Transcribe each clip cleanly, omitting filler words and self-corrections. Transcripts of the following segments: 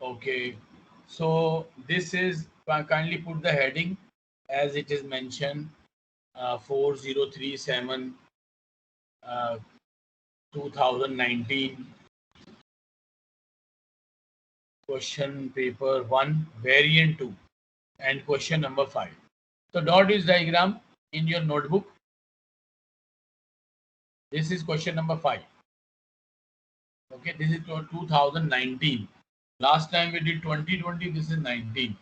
Okay, so this is, kindly put the heading as it is mentioned, 4037 2019 question paper 1 variant 2 and question number 5. So dot is diagram in your notebook. This is question number 5. Okay, this is 2019. Last time we did 2020, this is 19.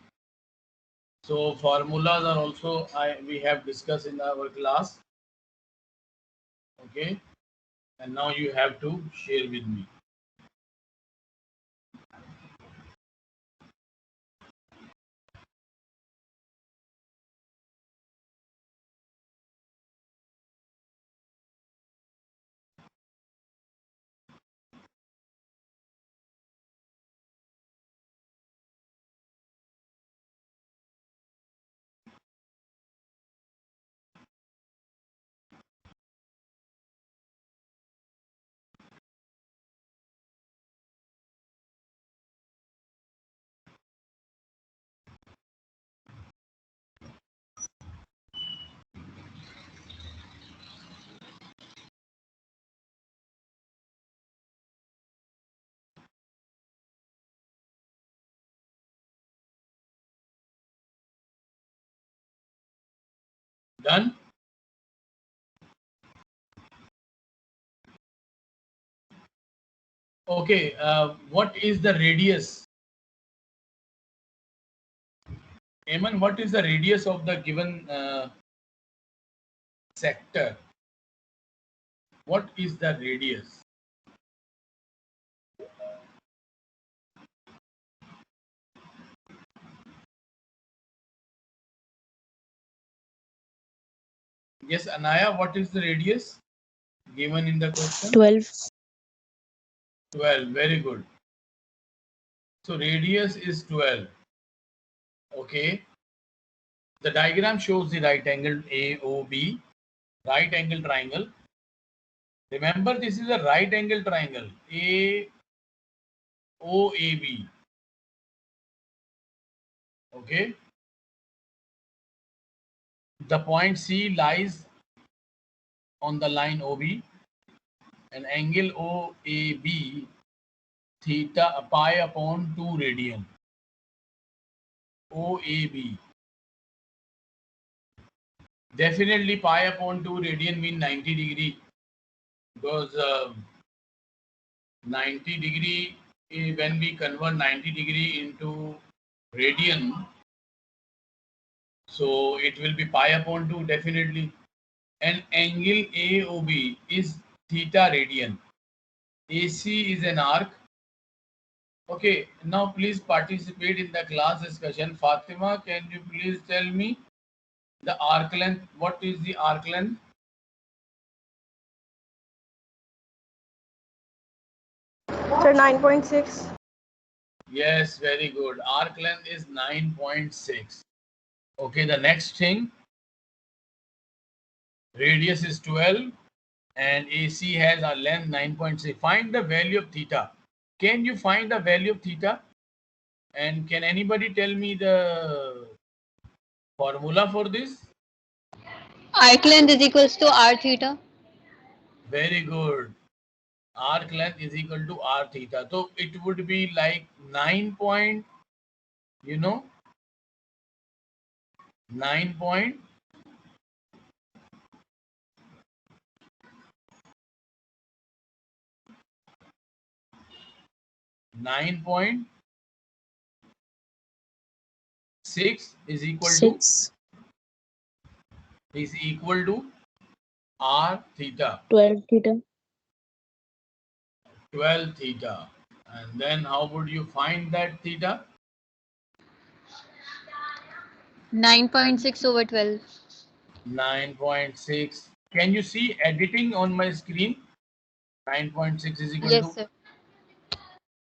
So formulas are also we have discussed in our class. Okay, and now you have to share with me. Done? Okay, what is the radius? Eamon, what is the radius of the given sector? What is the radius? Yes, Anaya, what is the radius given in the question? 12. 12, very good. So radius is 12. Okay. The diagram shows the right angle AOB, right angle triangle. Remember, this is a right angle triangle, AOAB. Okay. The point C lies on the line OB, and angle OAB theta pi upon 2 radian. OAB. Definitely pi upon 2 radian mean 90 degree, because 90 degree, when we convert 90 degree into radian, so it will be pi upon 2 definitely. And angle AOB is theta radian. AC is an arc. Okay, now please participate in the class discussion. Fatima, can you please tell me the arc length? What is the arc length? Sir, 9.6. Yes, very good. Arc length is 9.6. Okay, the next thing, radius is 12 and AC has a length 9.6. Find the value of theta. Can you find the value of theta? And can anybody tell me the formula for this? Arc length is equals to r theta. Very good. Arc length is equal to r theta. So it would be like 9 point, 9 point 9.6 is equal 6. to r theta. 12 theta. 12 theta. And then how would you find that theta? 9.6 over 12. 9.6. Can you see editing on my screen? 9.6 is equal Yes, to. sir.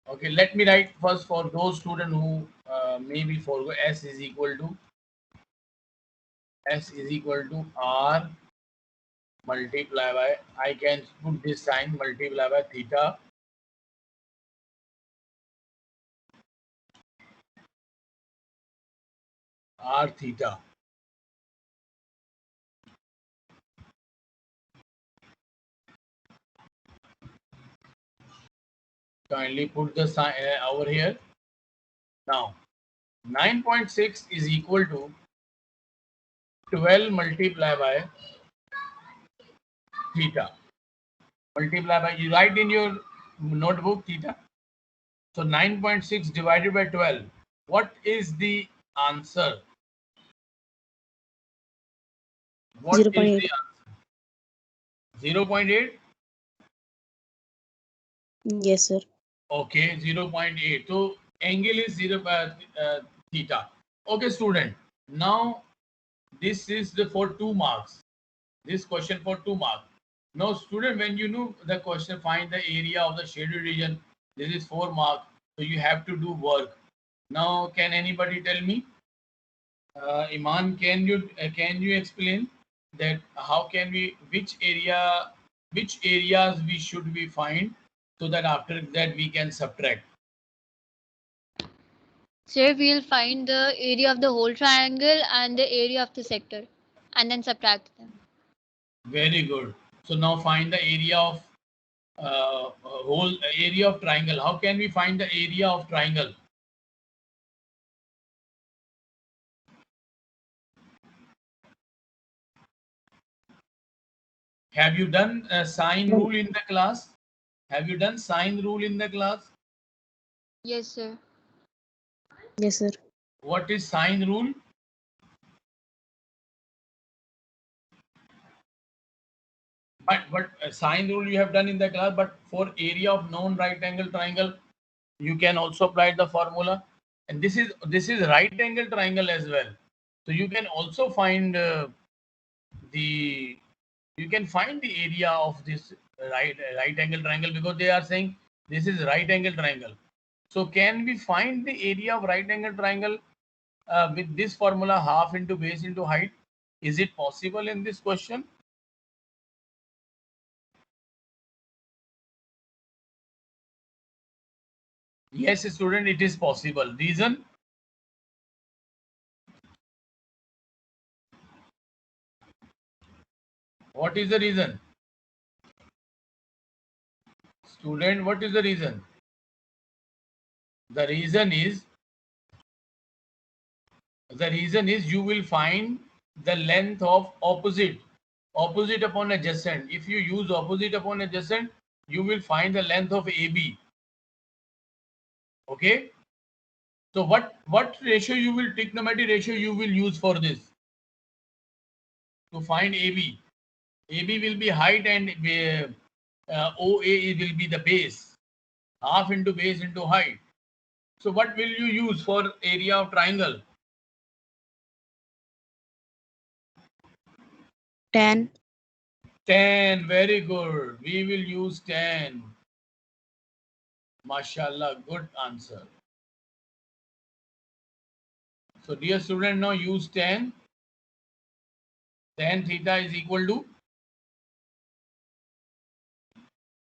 Okay, let me write first for those students who maybe forgot. S is equal to R multiply by, I can put this sign, multiply by theta r theta. Kindly put the sign over here. Now 9.6 is equal to 12 multiplied by theta. Multiply by, you write in your notebook theta. So 9.6 divided by 12. What is the answer? What is 0.8. the answer? 0.8? Yes, sir. Okay, 0.8. So angle is 0 theta. Okay, student. Now this is the for 2 marks. This question for 2 marks. Now, student, when you know the question, find the area of the shaded region. This is 4 marks. So you have to do work. Now, can anybody tell me? Iman, can you explain that how can we which areas we should we find so that after that we can subtract? Sir, we'll find the area of the whole triangle and the area of the sector and then subtract them. Very good. So now find the area of whole area of triangle. How can we find the area of triangle? Have you done sine rule in the class? Have you done sine rule in the class? Yes, sir. Yes, sir. What is sine rule? But sine rule you have done in the class, but for area of non-right angle triangle, you can also apply the formula. And this is right angle triangle as well. So you can also find the you can find the area of this right angle triangle because they are saying this is right angle triangle. So can we find the area of right angle triangle with this formula, half into base into height? Is it possible in this question? Yes, student, it is possible. Reason? What is the reason? Student, what is the reason? The reason is you will find the length of opposite upon adjacent. If you use opposite upon adjacent, you will find the length of AB. Okay. So what ratio you will, trigonometry ratio you will use for this to find AB? AB will be height and OA will be the base. Half into base into height. So what will you use for area of triangle? Tan. 10. Very good. We will use 10. Mashallah, good answer. So dear student, now use 10. Tan theta is equal to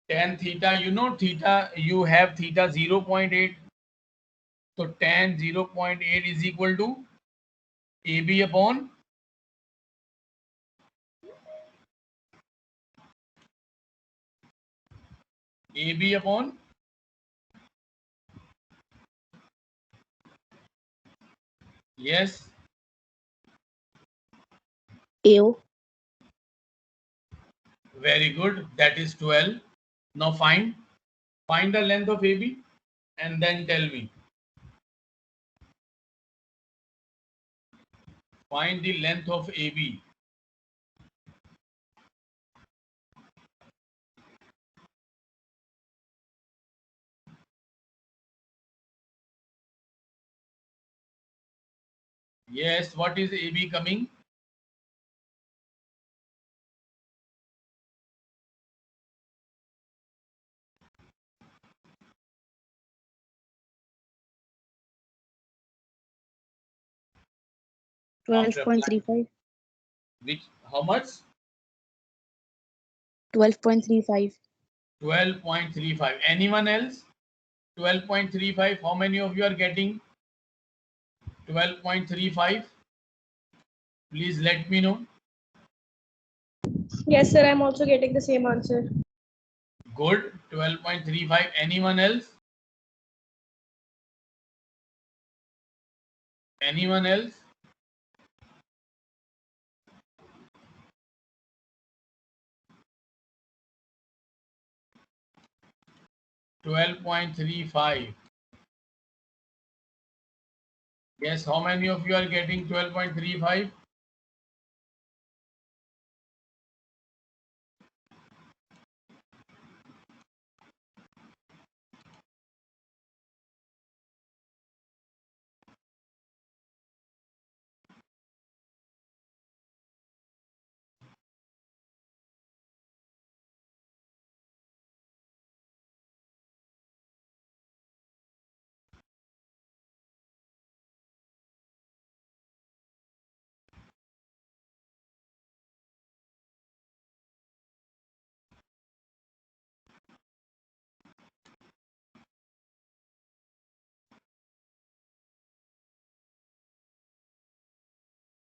tan theta. You know theta, you have theta 0.8. So tan 0.8 is equal to AB upon AB upon yes. AO. Very good. That is 12. Now find the length of AB and then tell me. Find the length of AB. Yes, what is AB coming? 12.35. Which, how much? 12.35. 12.35. Anyone else? 12.35. How many of you are getting 12.35? Please let me know. Yes, sir. I'm also getting the same answer. Good. 12.35. Anyone else? Anyone else? $12.35. Yes, how many of you are getting 12.35?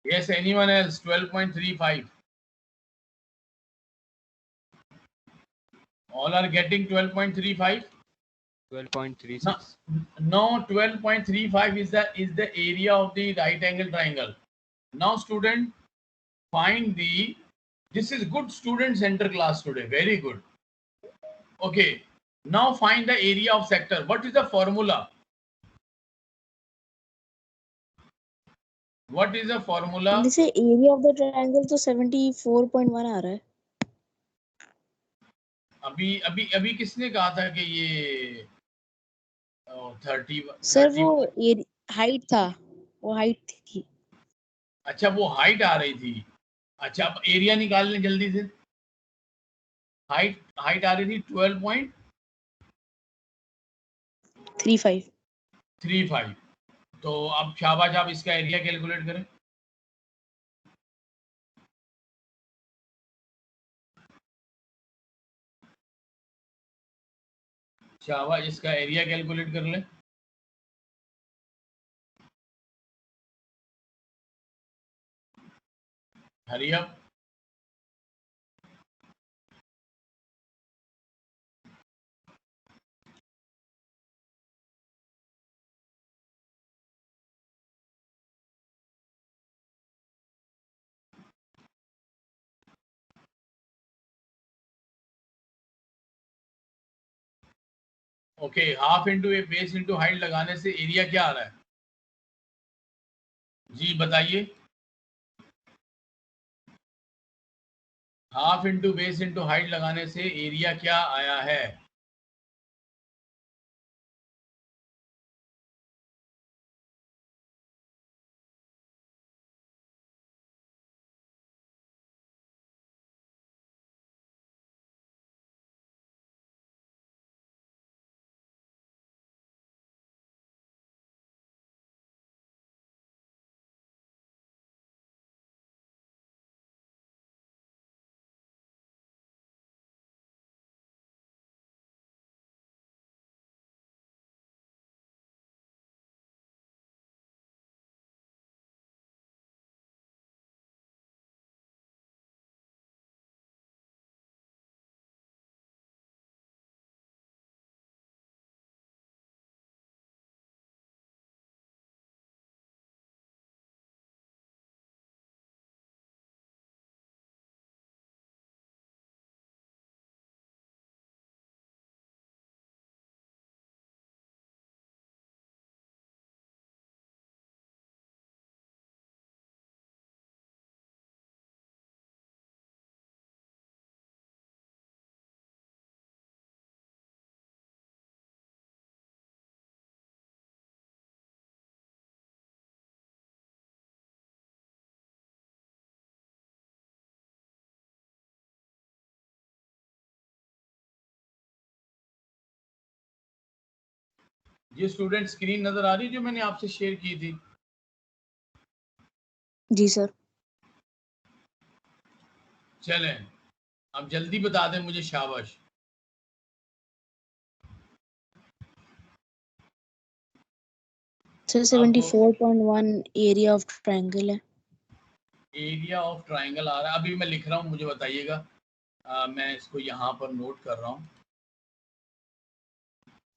Yes, anyone else? 12.35. All are getting 12.35. 12.36. No, 12.35 is the area of the right angle triangle. Now, student, find the. This is good student center class today. Very good. Okay. Now find the area of sector. What is the formula? What is the formula? जैसे area of the triangle तो 74.1 आ रहा है. अभी अभी अभी किसने कहा था कि ये 30? सर वो हाइट था, वो हाइट थी. अच्छा, वो हाइट आ रही थी. अच्छा, अब एरिया निकाल लें जल्दी से. हाइट आ रही थी 12.35. तो अब शाबाश, आप इसका एरिया कैलकुलेट करें. शाबाश, इसका एरिया कैलकुलेट कर लें. Hurry up. Okay, half into a base into height लगाने से एरिया क्या आ रहा है? जी बताइए. Half into base into height लगाने से एरिया क्या आया है? ये स्टूडेंट स्क्रीन नजर आ रही है जो मैंने आपसे शेयर की थी? जी सर. चलें, अब जल्दी बता दें मुझे. शाबाश. सर 74.1 एरिया ऑफ ट्रायंगल है. एरिया ऑफ ट्राइंगल आ रहा है, अभी मैं लिख रहा हूँ, मुझे बताइएगा। मैं इसको यहाँ पर नोट कर रहा हूँ।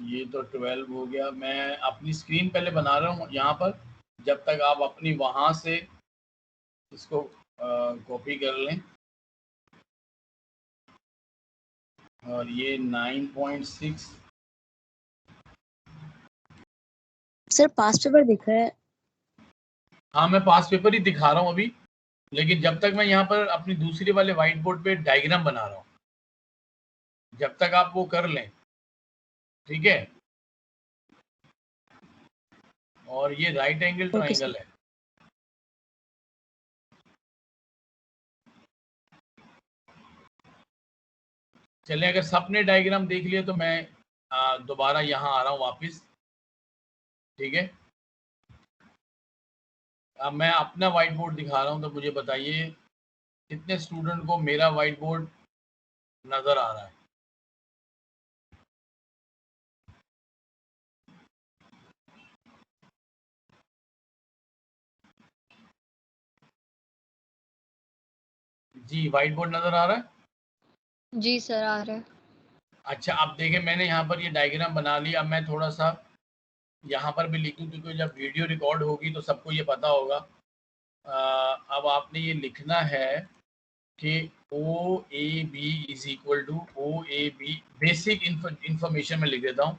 ये तो 12 हो गया। मैं अपनी स्क्रीन पहले बना रहा हूँ यहाँ पर, जब तक आप अपनी वहाँ से इसको कॉपी कर लें। और ये 9.6 सर पास पेपर दिख रहा है। हाँ, मैं पास पेपर ही दिखा रहा हूँ अभी, लेकिन जब तक मैं यहाँ पर अपनी दूसरे वाले व्हाइट बोर्ड पे डायग्राम बना रहा हूँ, जब तक आप वो कर लें, ठीक है। और ये right angle okay triangle sir. है। चलिए, अगर सबने डायग्राम देख लिया तो मैं दोबारा यहाँ आ रहा हूँ वापस, ठीक है। अब मैं अपना व्हाइट बोर्ड दिखा रहा हूँ, तो मुझे बताइए कितने स्टूडेंट को मेरा व्हाइट बोर्ड नजर आ रहा है। जी, व्हाइट बोर्ड नजर आ रहा है। जी सर, आ रहा है। अच्छा, अब देखिए, मैंने यहाँ पर ये डायग्राम बना लिया। अब मैं थोड़ा सा यहाँ पर भी लिखूँ, क्योंकि जब वीडियो रिकॉर्ड होगी तो सबको ये पता होगा। अब आपने ये लिखना है कि O A B is equal to O A B, basic information में लिख देता हूँ,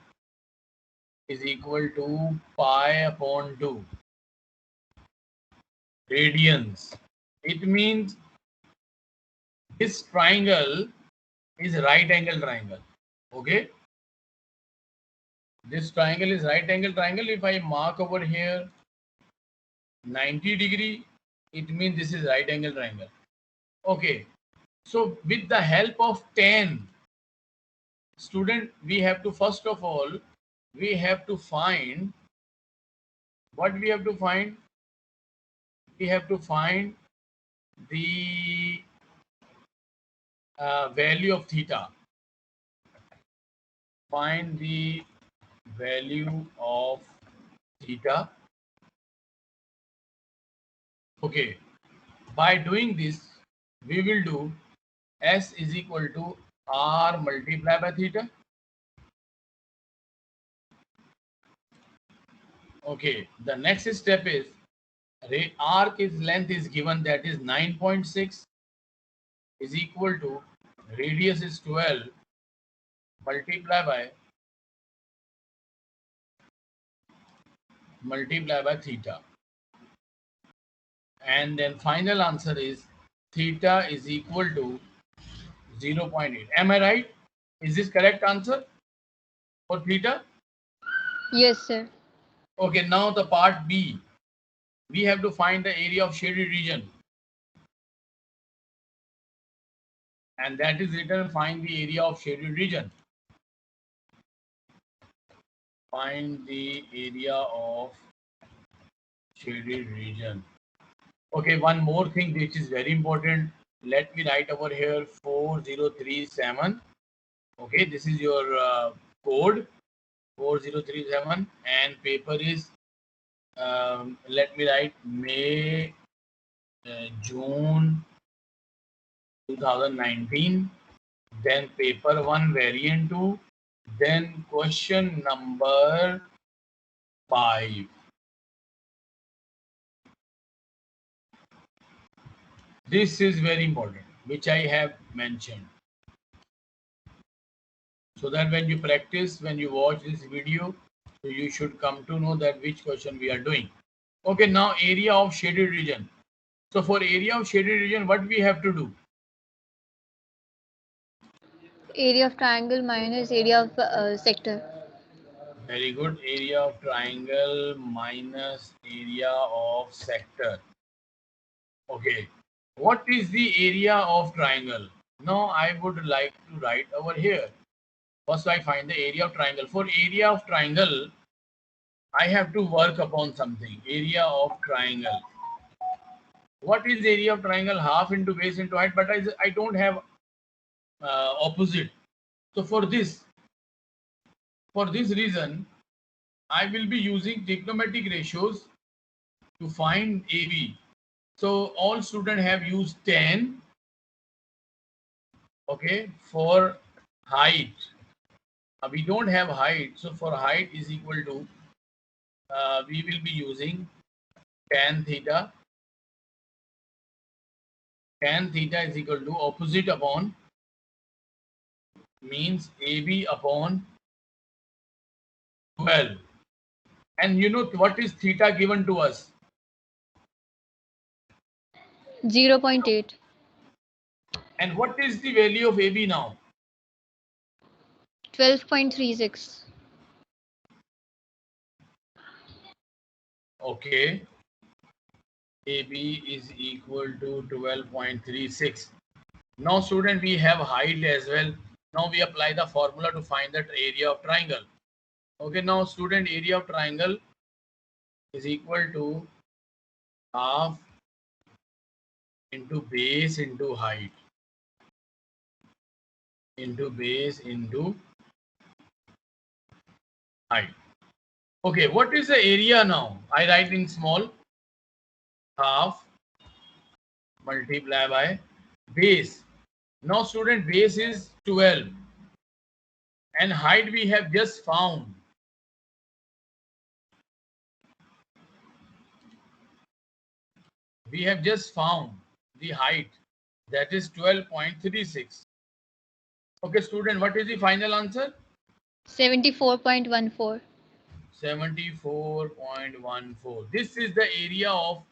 is equal to pi upon 2 radians. It means this triangle is right angle triangle. Okay, this triangle is right angle triangle. If I mark over here 90°, it means this is right angle triangle. Okay, so with the help of tan, student, we have to, first of all, we have to find what we have to find. We have to find the value of theta. Find the value of theta. Okay, by doing this, we will do S is equal to R multiplied by theta. Okay, the next step is arc is length is given, that is 9.6 is equal to radius is 12 multiply by theta, and then final answer is theta is equal to 0.8. Am I right? Is this correct answer for theta? Yes sir. Okay, now the part B, we have to find the area of shaded region, and that is written, find the area of shaded region. Find the area of shaded region. Okay, one more thing which is very important. Let me write over here 4037. Okay, this is your code 4037, and paper is let me write May, June 2019. Then paper 1 variant 2. Then question number 5. This is very important, which I have mentioned, so that when you practice, when you watch this video, so you should come to know that which question we are doing. Okay, now area of shaded region. So for area of shaded region, what we have to do? Area of triangle minus area of sector. Very good. Area of triangle minus area of sector. Okay. What is the area of triangle? Now I would like to write over here. First I find the area of triangle. For area of triangle, I have to work upon something. Area of triangle. What is area of triangle? Half into base into height, but I don't have opposite. So for this reason, I will be using trigonometric ratios to find AB. So all students have used 10. Okay, for height. We don't have height, so for height is equal to we will be using tan theta. Tan theta is equal to opposite upon means AB upon 12. And you know what is theta given to us? 0.8. And what is the value of AB now? 12.36. Okay. AB is equal to 12.36. Now student, we have height as well. Now we apply the formula to find the area of triangle. Okay, now student, area of triangle is equal to half into base into height into base into height. Okay, what is the area now? I write in small, half multiply by base. Now student, base is 12 and height we have just found. We have just found the height, that is 12.36. Okay student, what is the final answer? 74.14. 74.14. This is the area of,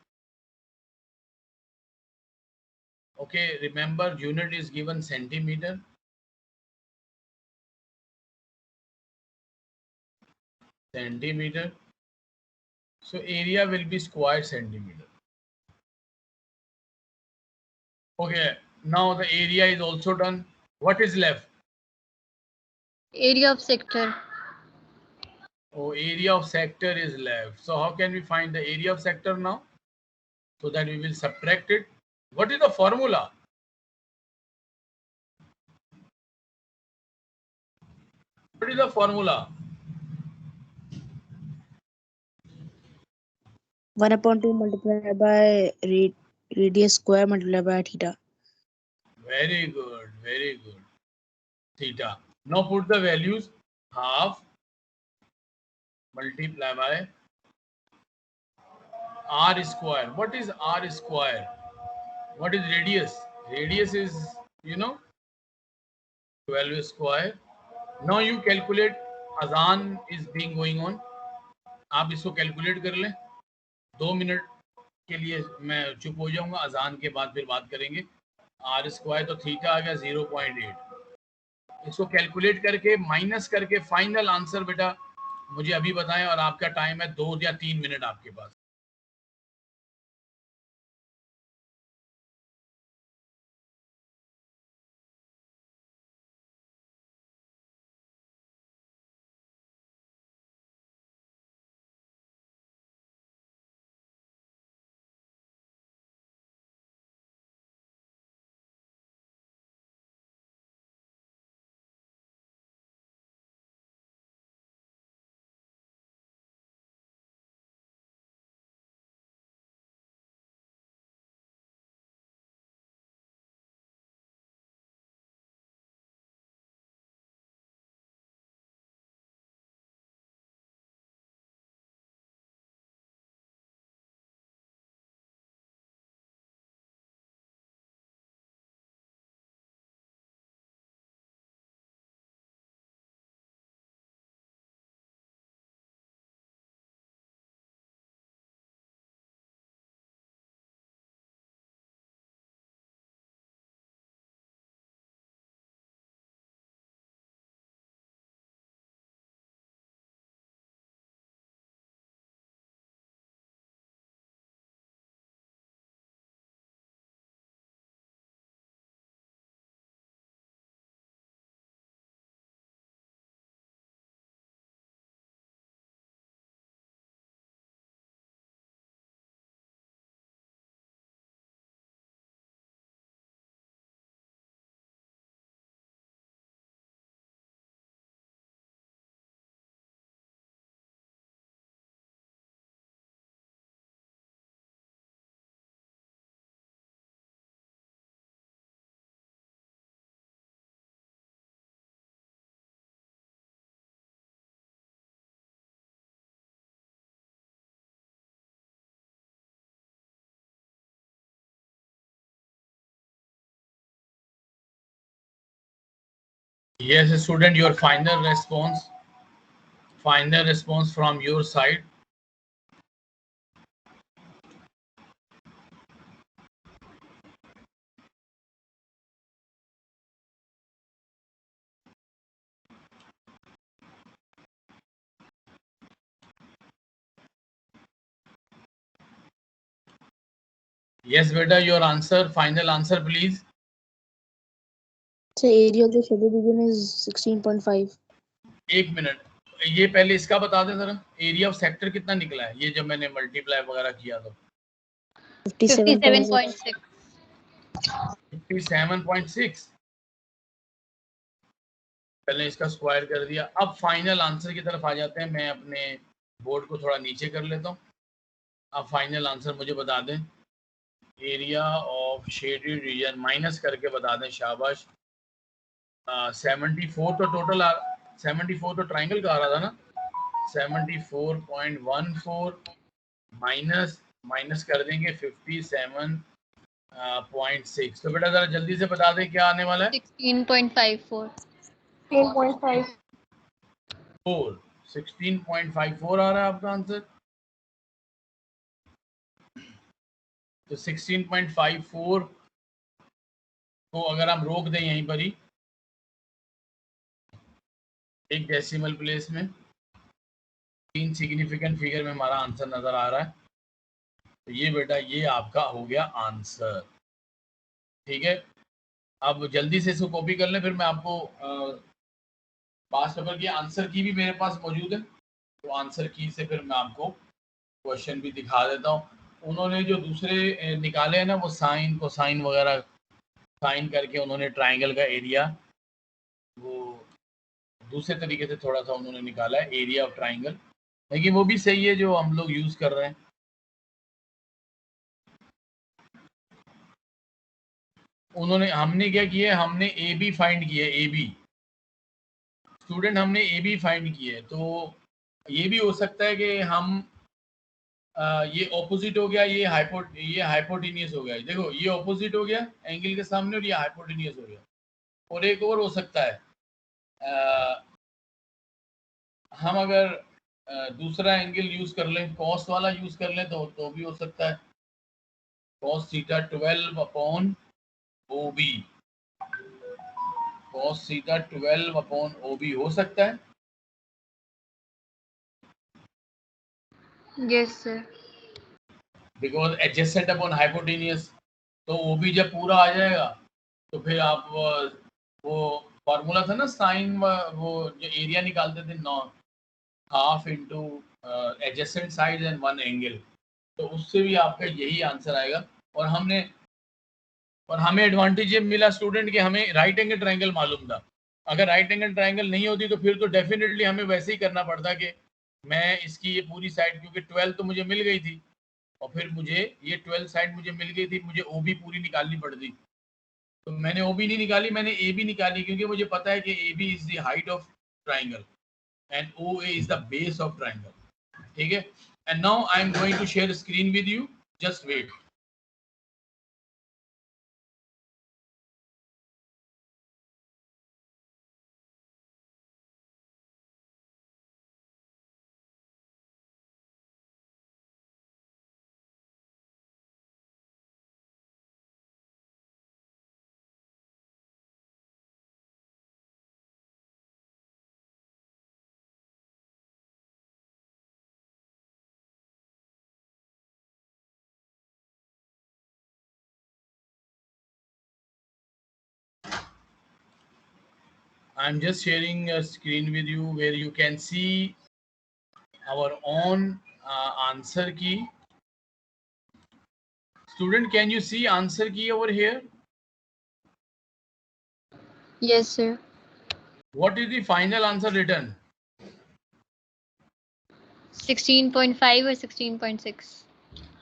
okay, remember unit is given centimeter. Centimeter. So area will be square centimeter. Okay, now the area is also done. What is left? Area of sector. Oh, area of sector is left. So how can we find the area of sector now? So that we will subtract it. What is the formula? What is the formula? 1/2 multiplied by radius square multiplied by theta. Very good, very good. Theta. Now put the values. Half multiply by r square. What is r square? What is radius? Radius is, you know, 12 square. Now you calculate. Azan is being going on. आप इसको calculate कर लें. 2 minute के लिए मैं चुप हो जाऊंगा. अजान के बाद फिर बात करेंगे. आर स्क्वायर तो थीटा आ गया 0.8. इसको कैलकुलेट करके माइनस करके फाइनल आंसर बेटा मुझे अभी बताएं. और आपका टाइम है 2 या 3 मिनट आपके पास. Yes, student, your final response from your side. Yes, beta, your answer, final answer, please. So area of the shaded region is 16.5. एक मिनट, ये पहले इसका बता दें जरा, एरिया ऑफ सेक्टर कितना निकला है, ये जब मैंने मल्टीप्लाई वगैरह किया तो 57.6. 57.6, पहले इसका स्क्वायर कर दिया। अब फाइनल आंसर की तरफ आ जाते हैं। मैं अपने बोर्ड को थोड़ा नीचे कर लेता हूँ। अब फाइनल आंसर मुझे बता दें, area of shaded region minus करके बता दें, शाबाश। 74 तो टोटल 74 तो ट्राइंगल का आ रहा था ना, 74.14 माइनस कर देंगे 57.6। तो बेटा जरा जल्दी से बता दें क्या आने वाला है। 16.54. 16.5. 16.54 आ रहा है आपका आंसर। तो 16.54 को अगर हम रोक दें यहीं पर ही एक डेसिमल प्लेस में, 3 सिग्निफिकेंट फिगर में हमारा आंसर नजर आ रहा है। तो ये बेटा ये आपका हो गया आंसर। ठीक है, अब जल्दी से इसको कॉपी कर लें, फिर मैं आपको पास पेपर की आंसर की भी मेरे पास मौजूद है, तो आंसर की से फिर मैं आपको क्वेश्चन भी दिखा देता हूँ। उन्होंने जो दूसरे निकाले हैं ना, वो साइन कोसाइन वगैरह साइन करके उन्होंने ट्राइंगल का एरिया वो दूसरे तरीके से थोड़ा सा उन्होंने निकाला है, एरिया ऑफ ट्राइंगल, लेकिन वो भी सही है जो हम लोग यूज कर रहे हैं। हमने क्या किया, हमने ए बी फाइंड किया, ए बी स्टूडेंट, हमने ए बी फाइंड किया है। तो ये भी हो सकता है कि हम ये ऑपोजिट हो गया, ये हाइपोटेनियस हो गया। देखो ये ऑपोजिट हो गया एंगल के सामने और ये हाइपोटेनियस हो गया। और एक और हो सकता है, हम अगर दूसरा एंगल यूज कर लें, कॉस वाला यूज कर लें, तो भी हो सकता है। Cos theta 12 upon O B, cos theta 12 upon O B हो सकता है। Yes, sir. Because adjacent upon hypotenuse, तो ओ बी जब पूरा आ जाएगा तो फिर आप वो फॉर्मूला था ना साइन, वो जो एरिया निकालते थे, half into adjacent side and one angle, तो उससे भी आपका यही आंसर आएगा। और हमें एडवांटेज ये मिला स्टूडेंट कि हमें राइट एंगल ट्रायंगल मालूम था। अगर राइट एंगल ट्रायंगल नहीं होती तो फिर तो डेफिनेटली हमें वैसे ही करना पड़ता कि मैं इसकी ये पूरी साइड, क्योंकि 12 तो मुझे मिल गई थी और फिर मुझे ये 12 साइड मुझे मिल गई थी, मुझे ओ बी पूरी निकालनी पड़ती। तो मैंने ओ बी नहीं निकाली, मैंने ए बी निकाली, क्योंकि मुझे पता है कि A B is the height of triangle and O A is the base of triangle. ठीक है, and now I am going to share screen with you, just wait. I'm just sharing a screen with you where you can see our own answer key. Student, can you see answer key over here? Yes, sir. What is the final answer written? 16.5 or 16.6.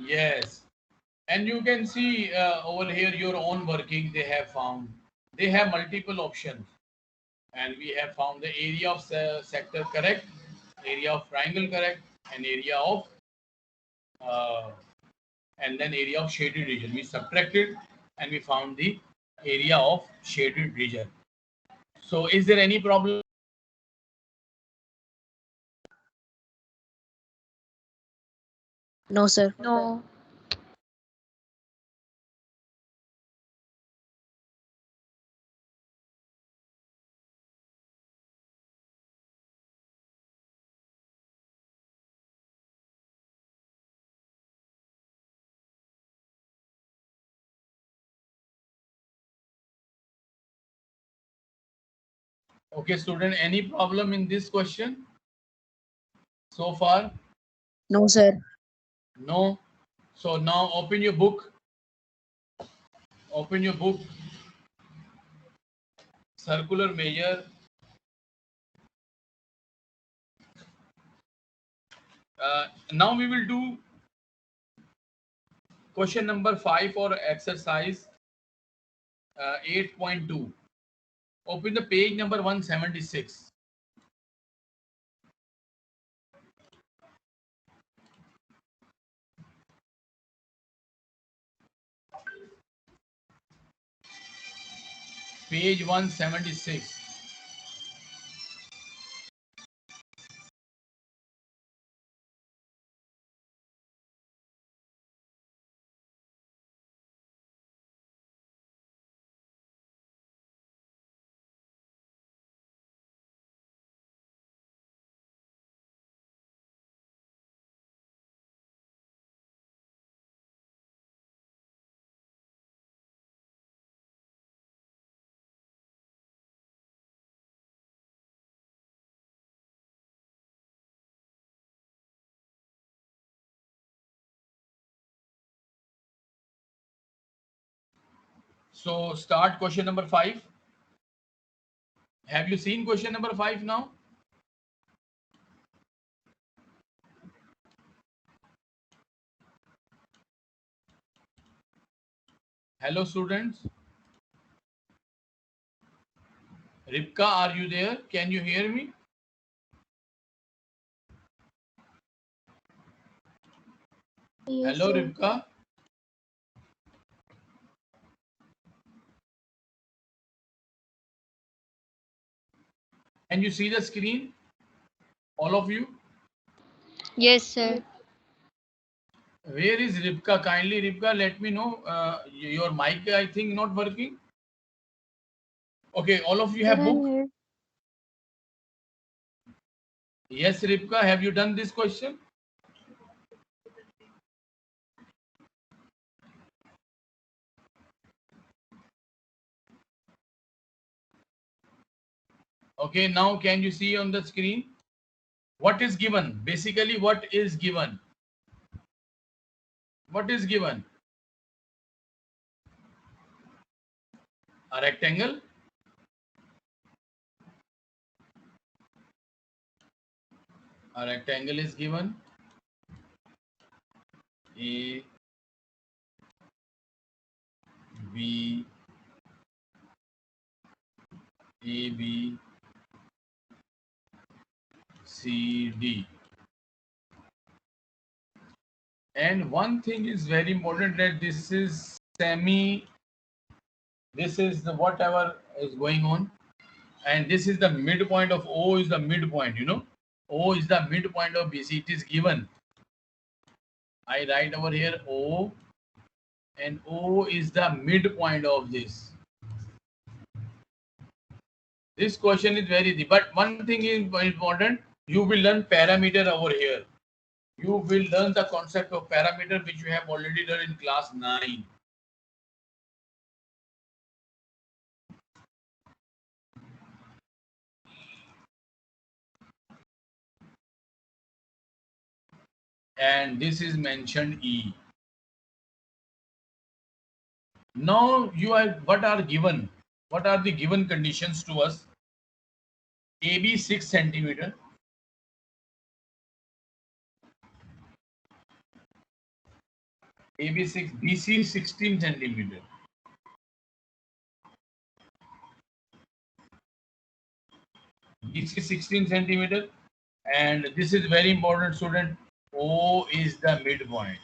Yes. And you can see over here your own working they have found. They have multiple options. And we have found the area of sector correct, area of triangle correct, and area of and then area of shaded region. We subtracted and we found the area of shaded region. So is there any problem? No, sir. No. Okay, student, any problem in this question so far? No, sir. No. So now open your book. Open your book. Circular measure. Now we will do question number 5 for exercise 8.2. Open the page number 176. Page 176. So start question number 5. Have you seen question number 5 now? Hello students. Ripka, are you there? Can you hear me? Yes, Hello sir. Ripka. Can you see the screen? All of you? Yes, sir. Where is Ripka? Kindly Ripka, let me know. Your mic, I think, not working. Okay, all of you Sir, have I'm book? here. Yes, Ripka, have you done this question? Okay, now can you see on the screen? What is given? Basically, what is given? What is given? A rectangle? A rectangle is given. A, B, A, B, C, D. And one thing is very important, that this is this is the whatever is going on, and this is the midpoint of O is the midpoint, O is the midpoint of BC. It is given. I write over here O, and O is the midpoint of this. This question is very deep, but one thing is very important. You will learn parameter over here. You will learn the concept of parameter, which you have already done in class 9. And this is mentioned E. Now you are, what are given? What are the given conditions to us? AB 6 centimeter. AB 6, BC 16 centimeter. BC 16 centimeter. And this is very important, student. O is the midpoint.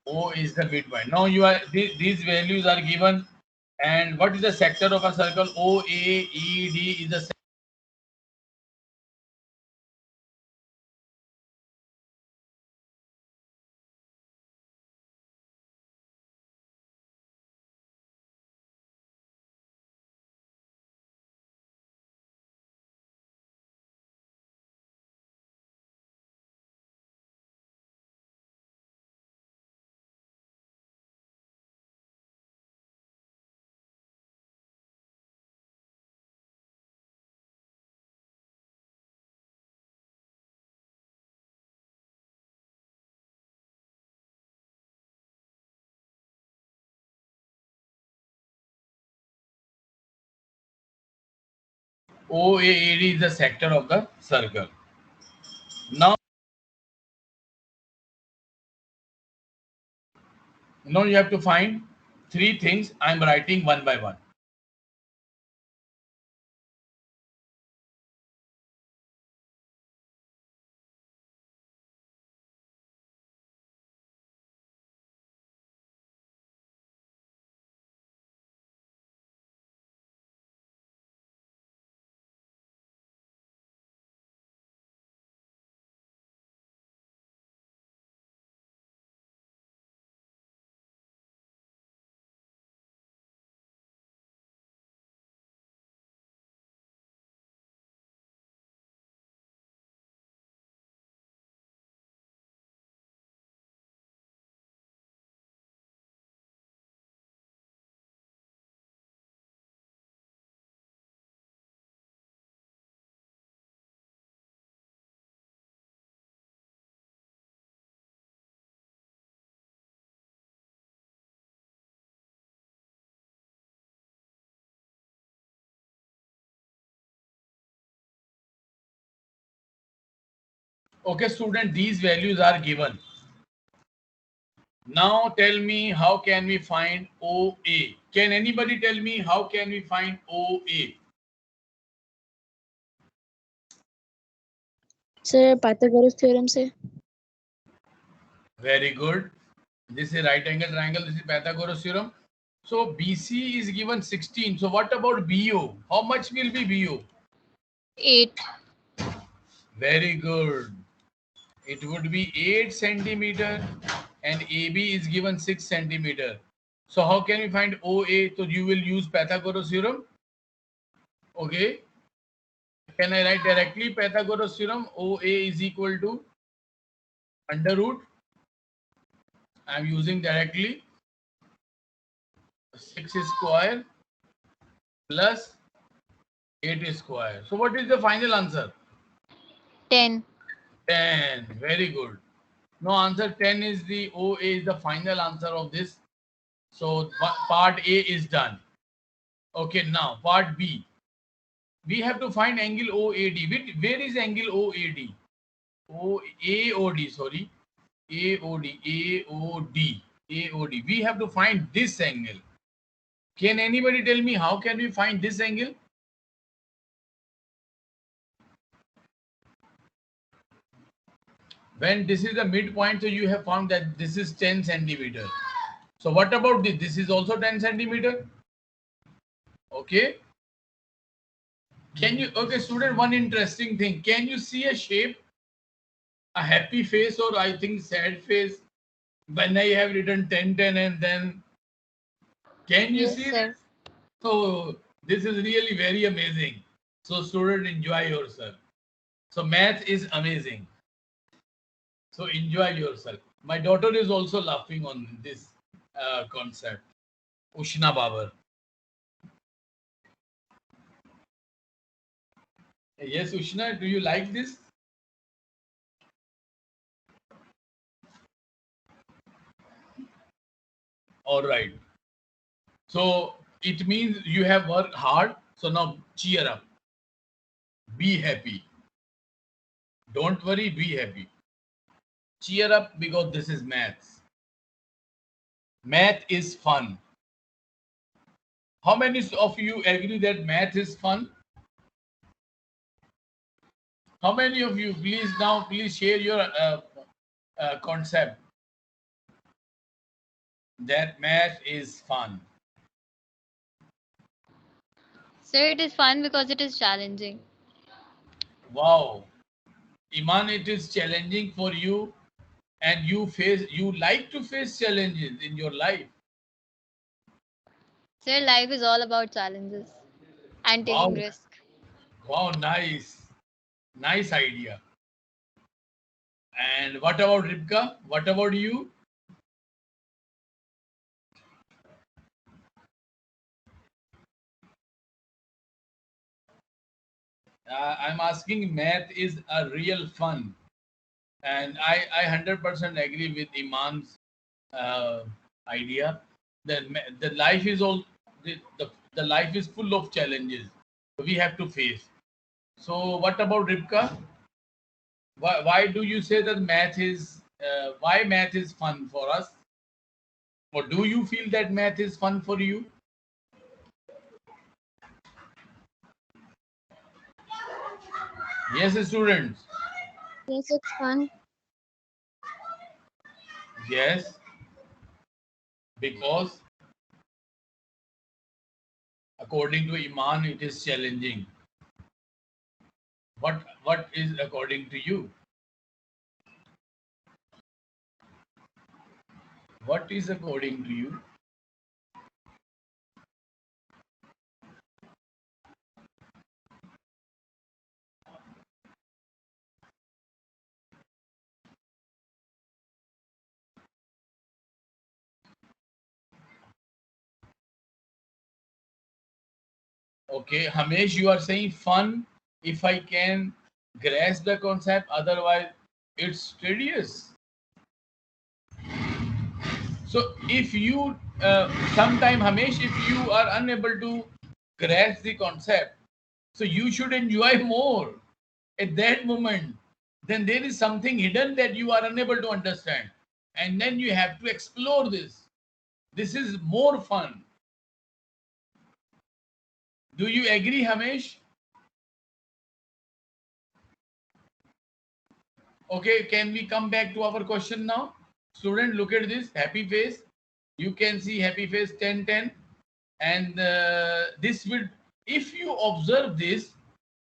O is the midpoint. Now these values are given. And what is the sector of a circle? OAED is the OAED is the sector of the circle. Now you have to find three things. I'm writing one by one. Okay, student, these values are given. Now tell me, how can we find OA? Can anybody tell me how can we find OA? Sir, Pythagoras theorem से. Very good. This is right angle triangle. This is Pythagoras theorem. So BC is given 16. So what about BO? How much will be BO? 8. Very good. It would be 8 centimeter and AB is given 6 centimeter. So how can we find OA? So you will use Pythagoras theorem. Okay. Can I write directly Pythagoras theorem? OA is equal to under root. I am using directly 6 square plus 8 square. So what is the final answer? 10. 10. Very good. No, answer 10 is the OA is the final answer of this. So part A is done. Okay, now part B. We have to find angle OAD. Where is angle OAD? AOD, sorry. AOD. We have to find this angle. Can anybody tell me how can we find this angle? When this is the midpoint, so you have found that this is 10 centimeter. So what about this? This is also 10 centimeter. Okay. Can you, okay, student, one interesting thing. Can you see a shape? A happy face or I think sad face when I have written 10, 10 and then can you Yes, see sir. this? So this is really very amazing. So student, enjoy yourself. So math is amazing. So enjoy yourself. My daughter is also laughing on this concept. Ushna Babar. Yes, Ushna, do you like this? All right. So it means you have worked hard. So now cheer up. Be happy. Don't worry, be happy. Cheer up because this is maths. Math is fun. How many of you agree that math is fun? How many of you, please share your concept. that math is fun? Sir, it is fun because it is challenging. Wow. Iman, it is challenging for you, and you like to face challenges in your life. Sir, life is all about challenges and taking Wow. risk. Wow, nice. Nice idea. And what about Ribka? What about you? I'm asking, math is a real fun, and I 100% agree with Iman's uh, idea. The life is all the life is full of challenges we have to face. So what about Ribka? Why do you say that math is why math is fun for us? Or do you feel that math is fun for you? Yes, students. Yes, it's fun. Yes, because according to Iman, it is challenging. What is according to you? What is according to you? Okay, Hamesh, you are saying fun if I can grasp the concept, otherwise it's tedious. So if you sometime Hamesh, if you are unable to grasp the concept, so you should enjoy more at that moment. Then there is something hidden that you are unable to understand, and then you have to explore this. This is more fun. Do you agree, Hamesh? Okay, can we come back to our question now? Student, look at this happy face. You can see happy face 10 10, and this will, if you observe this,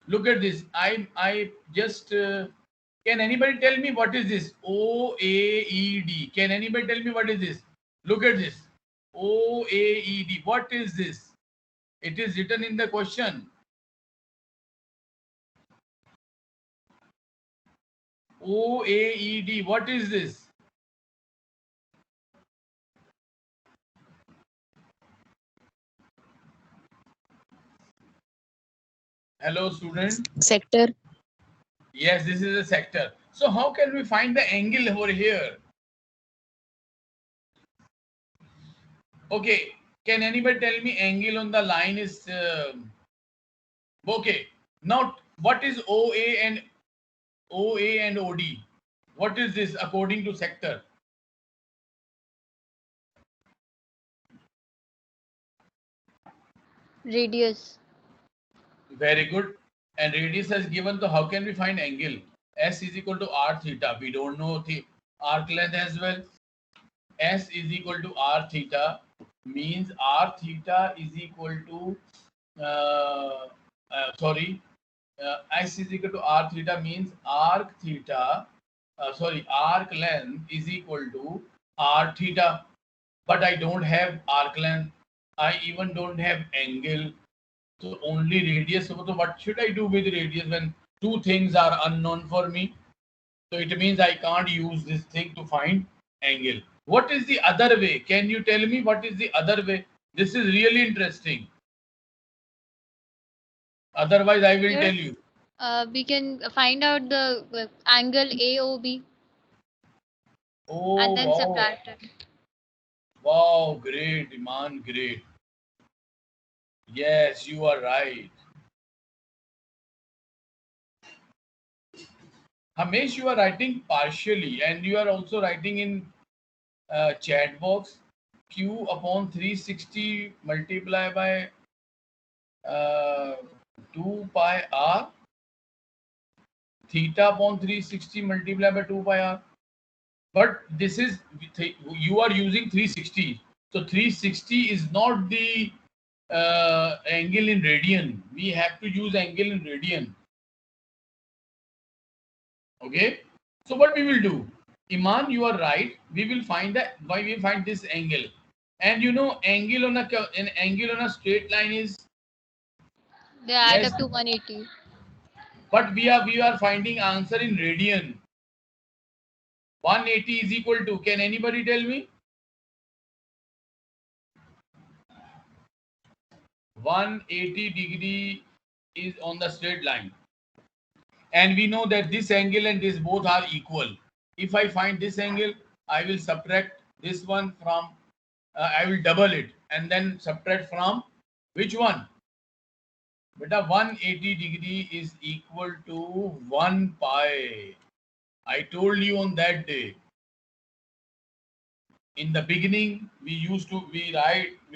look at this. I just can anybody tell me what is this? OAED. Can anybody tell me what is this? Look at this. OAED. What is this? It is written in the question. OAED. What is this? Hello, student. Sector. Yes, this is a sector. So how can we find the angle over here? Okay, can anybody tell me angle on the line is okay. Now what is OA and OD? What is this according to sector? Radius. Very good. And radius has given, so how can we find angle? S is equal to R theta. We don't know the arc length as well. S is equal to R theta means R theta is equal to sorry, S is equal to R theta means arc theta, arc length is equal to R theta. But I don't have arc length. I even don't have angle. So only radius. So what should I do with radius when two things are unknown for me? So it means I can't use this thing to find angle. What is the other way? Can you tell me what is the other way? This is really interesting. Otherwise, I will Sir, tell you. we can find out the angle AOB and Oh, then wow. subtract it. Wow, great, Iman, great. Yes, you are right. Hamesh, you are writing partially, and you are also writing in chat box q upon 360 multiply by uh, 2 pi r, theta upon 360 multiply by 2 pi r. but this is, you are using 360. So 360 is not the angle in radian. We have to use angle in radian. Okay. So what we will do, Iman, you are right. We will find that, why we find this angle. And you know, angle on an angle on a straight line is, They add yes, up to 180. but we are finding answer in radian. 180 is equal to, can anybody tell me? 180 degree is on the straight line. And we know that this angle and this both are equal. If I find this angle, I will subtract this one from, I will double it and then subtract from which one? Beta 180 degree is equal to 1 pi. I told you on that day. In the beginning, we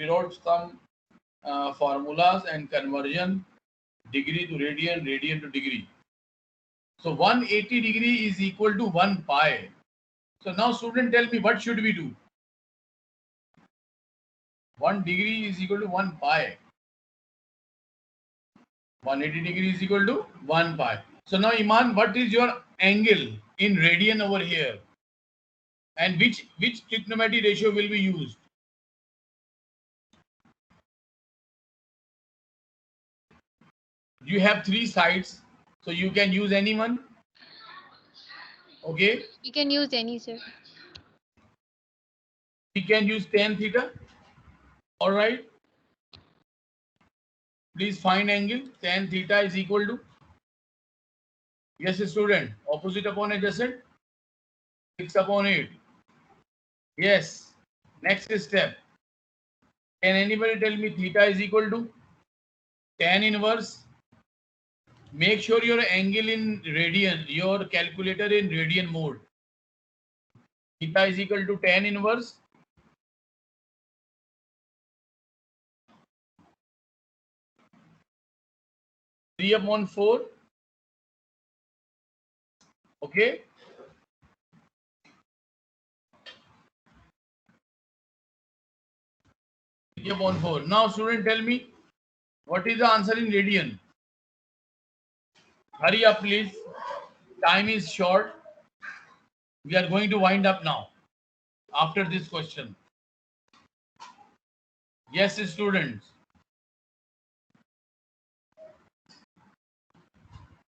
wrote some formulas and conversion, degree to radian, radian to degree. So 180 degree is equal to 1 pi. So now student, tell me, what should we do? 1 degree is equal to 1 pi. 180 degree is equal to 1 pi. So now Iman, what is your angle in radian over here? And which trigonometry ratio will be used? You have 3 sides, so you can use any one. Okay. You can use any, sir. We can use tan theta. All right. Please find angle. Tan theta is equal to, yes student, opposite upon adjacent, 6/8. Yes. Next step. Can anybody tell me theta is equal to tan inverse? Make sure your angle in radian, your calculator in radian mode. Theta is equal to tan inverse 3/4. Okay. Upon 4. Now student, tell me, what is the answer in radian? Hurry up please. Time is short. We are going to wind up now after this question. Yes students.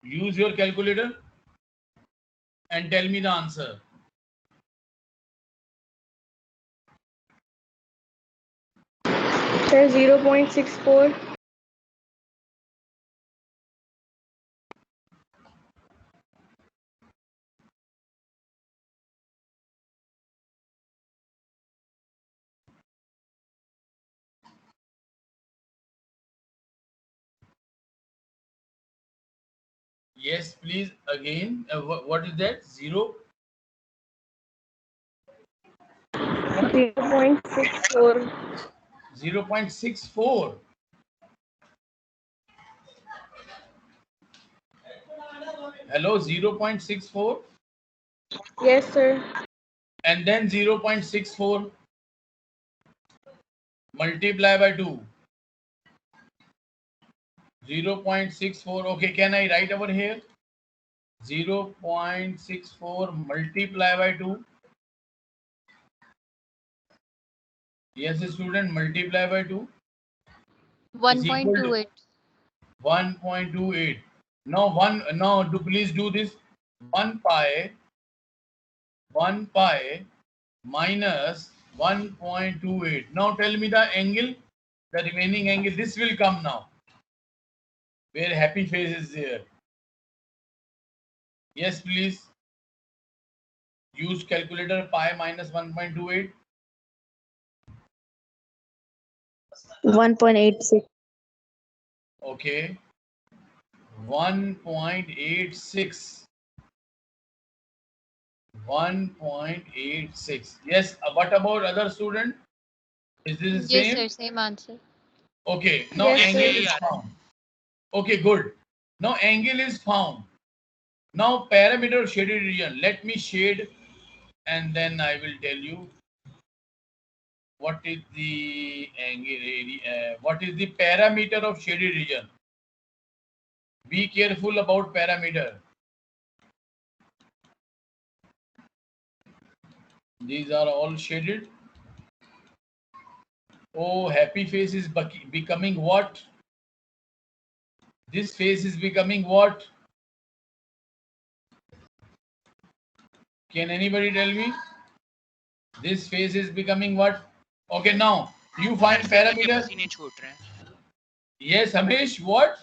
Use your calculator and tell me the answer. Sir, 0.64. Yes, please again. What is that? 0. 0.64. 0.64. Hello, 0.64. Yes, sir. And then 0.64 multiply by 2. 0.64. Okay, can I write over here? 0.64 multiply by 2. Yes, student, multiply by 2 is equal to 1.28. 1.28. Now please do this. 1 pi minus 1.28. Now tell me the angle, the remaining angle. This will come now, where happy face is there. Yes, please. Use calculator. Pi minus 1.28. 1.86. Okay. 1.86. 1.86. Yes. What about other student? Is this the Yes, same? sir. Same answer. Okay. Now Yes, angle sir. is found. Okay, good. Now angle is found. Now parameter shaded region. Let me shade and then I will tell you what is the angle area, what is the parameter of shaded region. Be careful about parameter. These are all shaded. Oh, happy face is becoming what? This face is becoming what? Can anybody tell me? This face is becoming what? Okay, now you find parameter. पसीने छूट रहे हैं. Yes, Amish, what?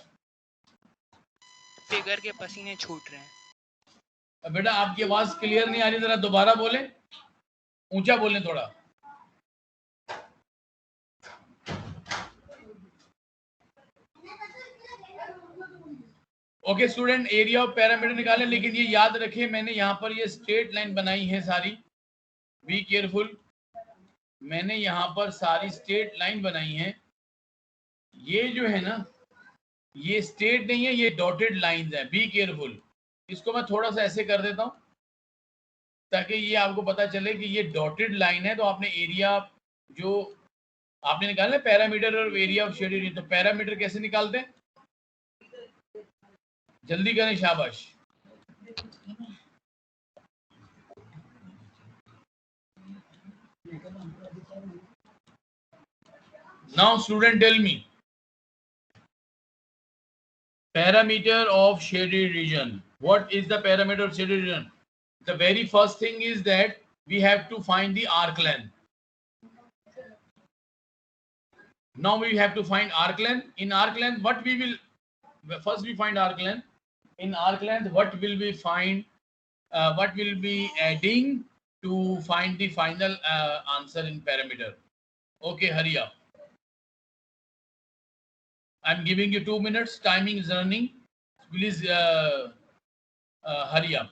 Figure के पसीने छूट रहे हैं. बेटा आपकी आवाज क्लियर नहीं आ रही, जरा दोबारा बोलें, ऊंचा बोलें थोड़ा. Okay student, area of parameter निकालें, लेकिन ये याद रखें मैंने यहाँ पर ये स्ट्रेट लाइन बनाई है सारी. बी केयरफुल, मैंने यहाँ पर सारी स्ट्रेट लाइन बनाई है. ये जो है ना, ये स्ट्रेट नहीं है, ये डॉटेड लाइंस है. Be careful. इसको मैं थोड़ा सा ऐसे कर देता हूँ ताकि ये आपको पता चले कि ये डॉटेड लाइन है. तो आपने एरिया जो आपने निकालना है पैरामीटर और एरिया ऑफ शेडेड, तो पैरामीटर कैसे निकालते हैं? जल्दी करें, शाबाश. Now student tell me, parameter of shaded region. What is the parameter of shaded region? The very first thing is that we have to find the arc length. Now we have to find arc length. In arc length, what we will first we find arc length. In arc length, what will we find? What will be adding to find the final answer in parameter? Okay, hurry up. I'm giving you 2 minutes. Timing is running. Please hurry up.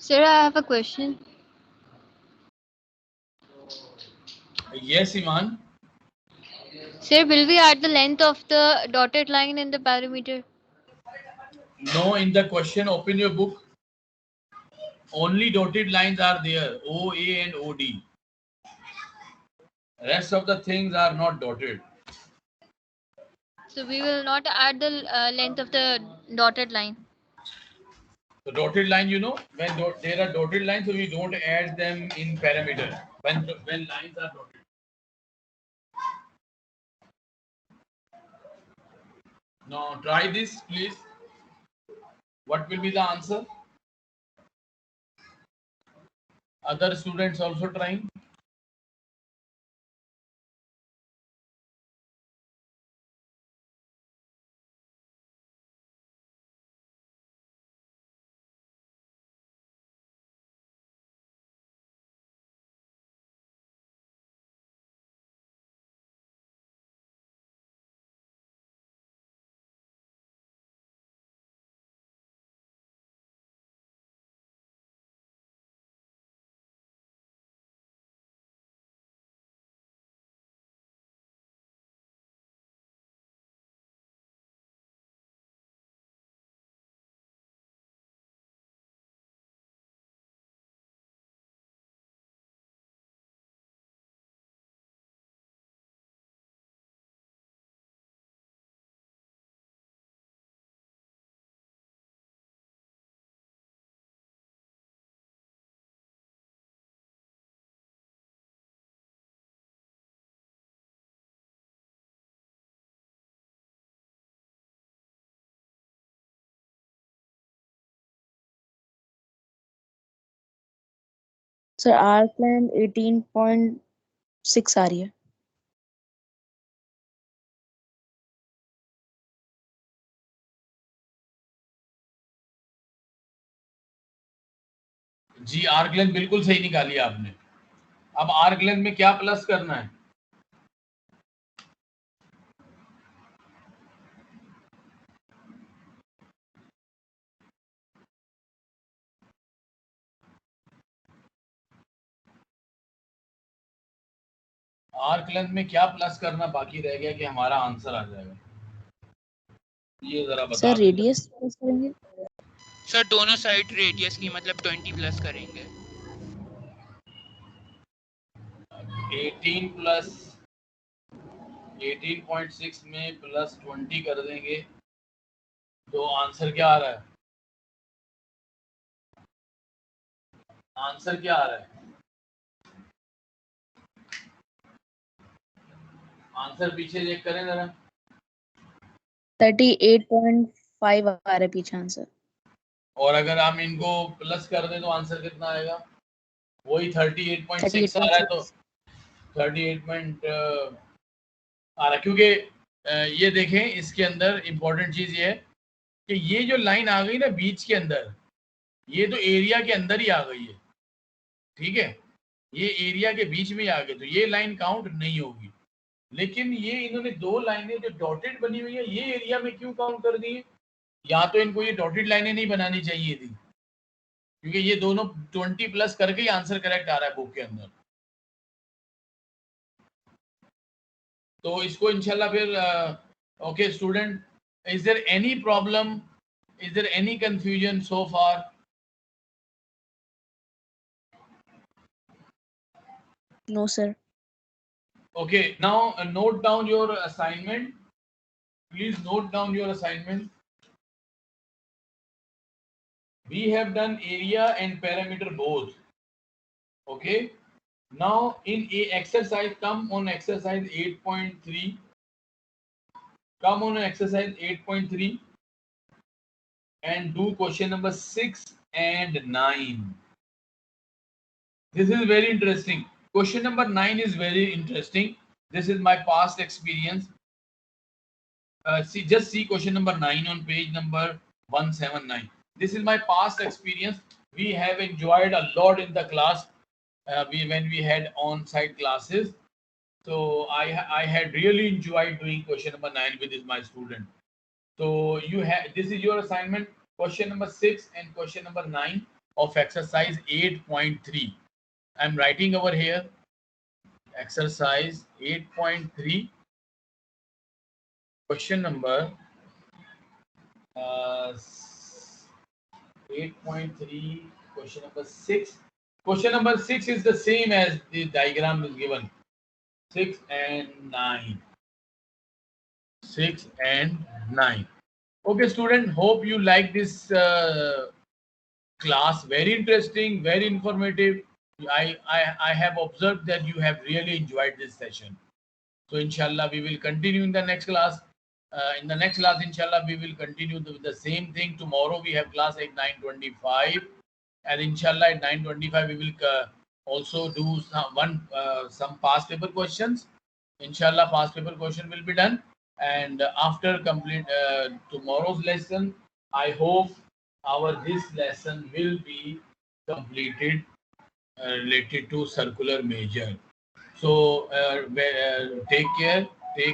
Sir, I have a question. Yes, Iman. Sir, will we add the length of the dotted line in the parameter? No, in the question, open your book. Only dotted lines are there, OA and OD. Rest of the things are not dotted. So we will not add the length of the dotted line. The dotted line, you know, when there are dotted lines, so we don't add them in parameter. When lines are dotted. Now try this, please. What will be the answer? Other students also trying. Sir arc length 18.6 आ रही है। जी arc length बिल्कुल सही निकाली आपने। अब arc length में क्या plus करना है? आर्क लेंथ में क्या प्लस करना बाकी रह गया कि हमारा आंसर आ जाएगा? ये जरा बता सर दें। रेडियस प्लस करेंगे। सर दोनों साइड रेडियस की मतलब 20 प्लस करेंगे। 18 प्लस 18.6 में प्लस 20 कर देंगे तो आंसर क्या आ रहा है? आंसर क्या आ रहा है? आंसर पीछे चेक करें जरा। 38.5 आ रहा है पीछे आंसर। और अगर हम इनको प्लस कर दें तो आंसर कितना आएगा? वही 38.6 आ रहा है, तो 38 आ रहा है। क्योंकि ये देखें इसके अंदर इंपॉर्टेंट चीज ये है कि ये जो लाइन आ गई ना बीच के अंदर, ये तो एरिया के अंदर ही आ गई है, ठीक है, ये एरिया के बीच में ही आ गई, तो ये लाइन काउंट नहीं होगी। लेकिन ये इन्होंने दो लाइनें जो डॉटेड बनी हुई है ये एरिया में क्यों काउंट कर दी है? या तो इनको ये डॉटेड लाइनें नहीं बनानी चाहिए थी, क्योंकि ये दोनों 20 प्लस करके ही आंसर करेक्ट आ रहा है बुक के अंदर। तो इसको इंशाल्लाह फिर okay student, is there any problem, is there any confusion so far? No sir. Okay, now note down your assignment. Please note down your assignment. We have done area and perimeter both. Okay. Now in a exercise, come on exercise 8.3. Come on exercise 8.3 and do question number 6 and 9. This is very interesting. Question number 9 is very interesting. This is my past experience. Just see question number 9 on page number 179. This is my past experience. We have enjoyed a lot in the class when we had on-site classes. So I had really enjoyed doing question number 9 with my student. So you have, this is your assignment, question number 6 and question number 9 of exercise 8.3. I'm writing over here exercise 8.3, question number 8.3, question number 6. Question number 6 is the same as the diagram is given. 6 and 9. 6 and 9. Okay, student, hope you like this class. Very interesting, very informative. I have observed that you have really enjoyed this session. So inshallah, we will continue in the next class. In the next class, inshallah, we will continue the same thing. Tomorrow we have class at 9:25, and inshallah at 9:25 we will also do some past paper questions. Inshallah, past paper question will be done, and after complete tomorrow's lesson, I hope this lesson will be completed related to circular measure. So take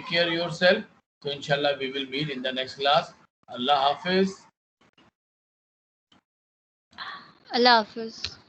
care yourself. So inshallah we will meet in the next class. Allah Hafiz. Allah Hafiz.